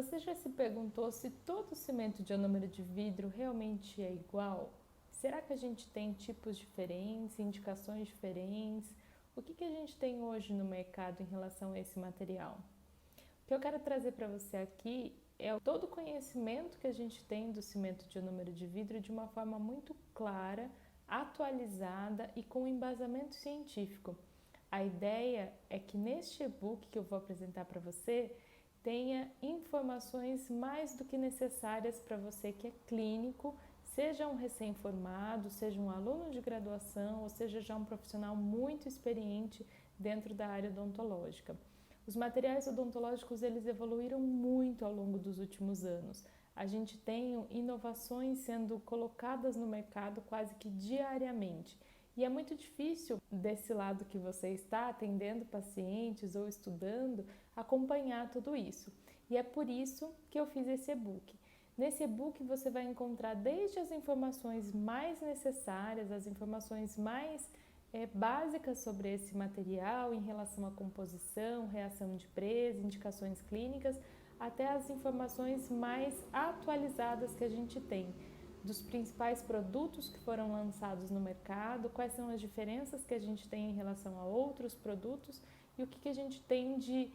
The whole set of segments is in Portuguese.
Você já se perguntou se todo cimento de ionômero de vidro realmente é igual? Será que a gente tem tipos diferentes, indicações diferentes? O que a gente tem hoje no mercado em relação a esse material? O que eu quero trazer para você aqui é todo o conhecimento que a gente tem do cimento de ionômero de vidro de uma forma muito clara, atualizada e com embasamento científico. A ideia é que neste e-book que eu vou apresentar para você tenha informações mais do que necessárias para você que é clínico, seja um recém-formado, seja um aluno de graduação ou seja já um profissional muito experiente dentro da área odontológica. Os materiais odontológicos eles evoluíram muito ao longo dos últimos anos. A gente tem inovações sendo colocadas no mercado quase que diariamente. E é muito difícil, desse lado que você está, atendendo pacientes ou estudando, acompanhar tudo isso. E é por isso que eu fiz esse e-book. Nesse e-book você vai encontrar desde as informações mais necessárias, as informações mais básicas sobre esse material em relação à composição, reação de presa, indicações clínicas, até as informações mais atualizadas que a gente tem dos principais produtos que foram lançados no mercado, quais são as diferenças que a gente tem em relação a outros produtos e o que a gente tem de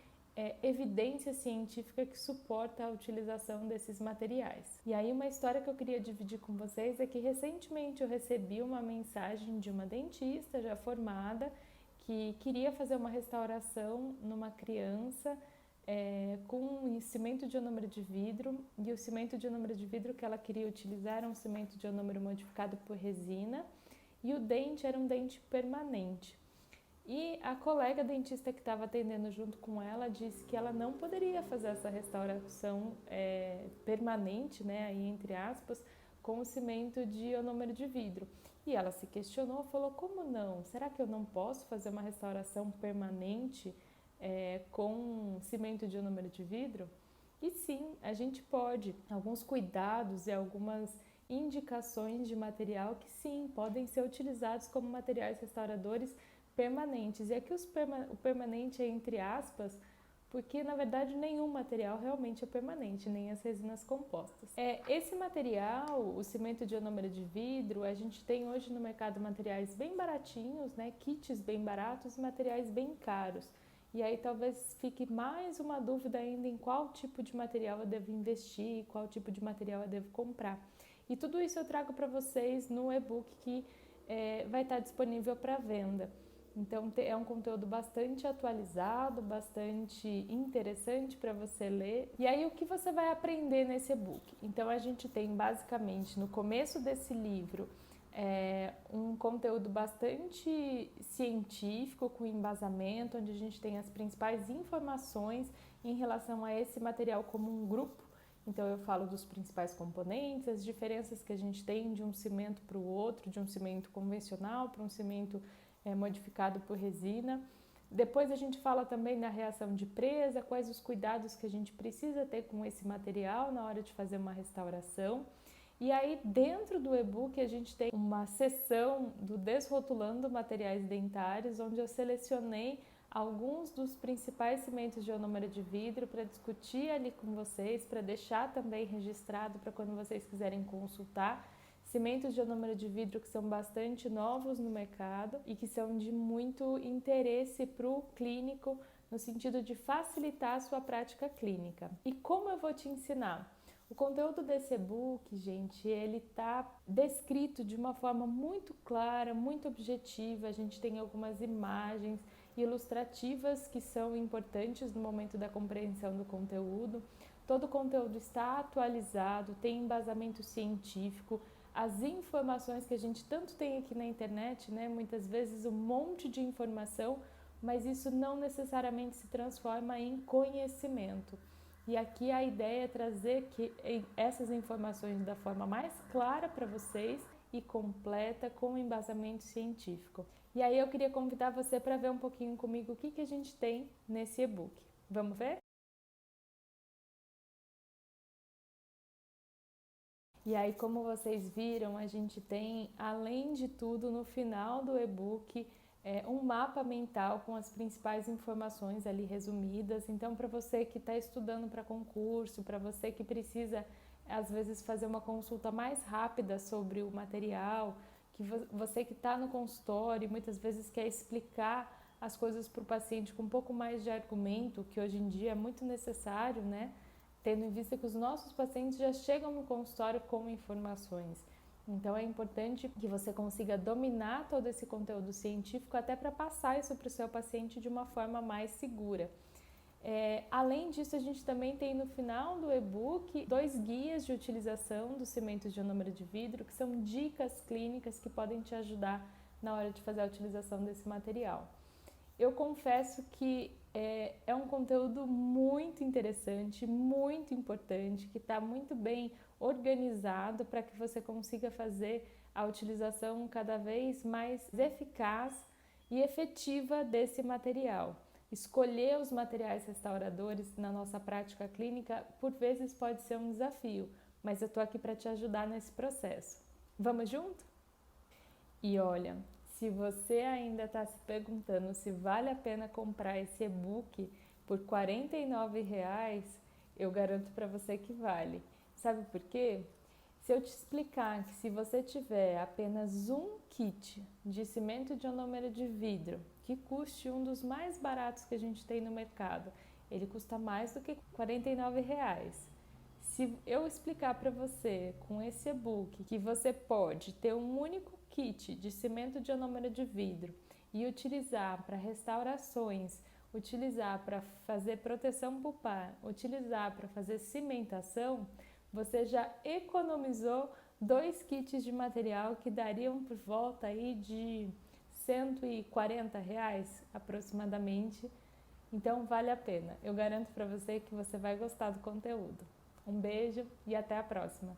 evidência científica que suporta a utilização desses materiais. E aí uma história que eu queria dividir com vocês é que recentemente eu recebi uma mensagem de uma dentista já formada que queria fazer uma restauração numa criança com cimento de ionômero de vidro, e o cimento de ionômero de vidro que ela queria utilizar era um cimento de ionômero modificado por resina e o dente era um dente permanente. E a colega dentista que estava atendendo junto com ela disse que ela não poderia fazer essa restauração permanente, né, aí entre aspas, com o cimento de ionômero de vidro. E ela se questionou, falou, como não? Será que eu não posso fazer uma restauração permanente com cimento de ionômero de vidro? E sim, a gente pode. Alguns cuidados e algumas indicações de material que sim, podem ser utilizados como materiais restauradores permanentes. E aqui o permanente é entre aspas, porque na verdade nenhum material realmente é permanente, nem as resinas compostas. Esse material, o cimento de ionômero de vidro, a gente tem hoje no mercado materiais bem baratinhos, né, kits bem baratos e materiais bem caros. E aí talvez fique mais uma dúvida ainda em qual tipo de material eu devo investir, qual tipo de material eu devo comprar. E tudo isso eu trago para vocês no e-book que vai estar disponível para venda. Então é um conteúdo bastante atualizado, bastante interessante para você ler. E aí o que você vai aprender nesse e-book? Então a gente tem basicamente no começo desse livro um conteúdo bastante científico, com embasamento, onde a gente tem as principais informações em relação a esse material como um grupo. Então eu falo dos principais componentes, as diferenças que a gente tem de um cimento para o outro, de um cimento convencional para um cimento modificado por resina. Depois a gente fala também da reação de presa, quais os cuidados que a gente precisa ter com esse material na hora de fazer uma restauração. E aí dentro do e-book a gente tem uma seção do Desrotulando Materiais Dentários, onde eu selecionei alguns dos principais cimentos de ionômero de vidro para discutir ali com vocês, para deixar também registrado para quando vocês quiserem consultar. Cimentos de ionômero de vidro que são bastante novos no mercado e que são de muito interesse para o clínico, no sentido de facilitar a sua prática clínica. E como eu vou te ensinar? O conteúdo desse e-book, gente, ele está descrito de uma forma muito clara, muito objetiva. A gente tem algumas imagens ilustrativas que são importantes no momento da compreensão do conteúdo. Todo o conteúdo está atualizado, tem embasamento científico. As informações que a gente tanto tem aqui na internet, né? Muitas vezes um monte de informação, mas isso não necessariamente se transforma em conhecimento. E aqui a ideia é trazer essas informações da forma mais clara para vocês e completa com embasamento científico. E aí eu queria convidar você para ver um pouquinho comigo o que a gente tem nesse e-book. Vamos ver? E aí, como vocês viram, a gente tem, além de tudo, no final do e-book, um mapa mental com as principais informações ali resumidas. Então, para você que está estudando para concurso, para você que precisa, às vezes, fazer uma consulta mais rápida sobre o material, que você que está no consultório e muitas vezes quer explicar as coisas para o paciente com um pouco mais de argumento, que hoje em dia é muito necessário, né? Tendo em vista que os nossos pacientes já chegam no consultório com informações. Então é importante que você consiga dominar todo esse conteúdo científico até para passar isso para o seu paciente de uma forma mais segura. Além disso, a gente também tem no final do e-book 2 guias de utilização dos cimentos de ionômero de vidro, que são dicas clínicas que podem te ajudar na hora de fazer a utilização desse material. Eu confesso que é um conteúdo muito interessante, muito importante, que está muito bem organizado para que você consiga fazer a utilização cada vez mais eficaz e efetiva desse material. Escolher os materiais restauradores na nossa prática clínica, por vezes pode ser um desafio, mas eu estou aqui para te ajudar nesse processo. Vamos junto? E olha, se você ainda está se perguntando se vale a pena comprar esse e-book por R$ 49,00, eu garanto para você que vale. Sabe por quê? Se eu te explicar que se você tiver apenas um kit de cimento de ionômero de vidro, que custe um dos mais baratos que a gente tem no mercado, ele custa mais do que R$ 49,00. Se eu explicar para você com esse e-book que você pode ter um único kit de cimento de ionômero de vidro e utilizar para restaurações, utilizar para fazer proteção pulpar, utilizar para fazer cimentação, você já economizou 2 kits de material que dariam por volta aí de R$ 140,00 aproximadamente. Então vale a pena. Eu garanto para você que você vai gostar do conteúdo. Um beijo e até a próxima!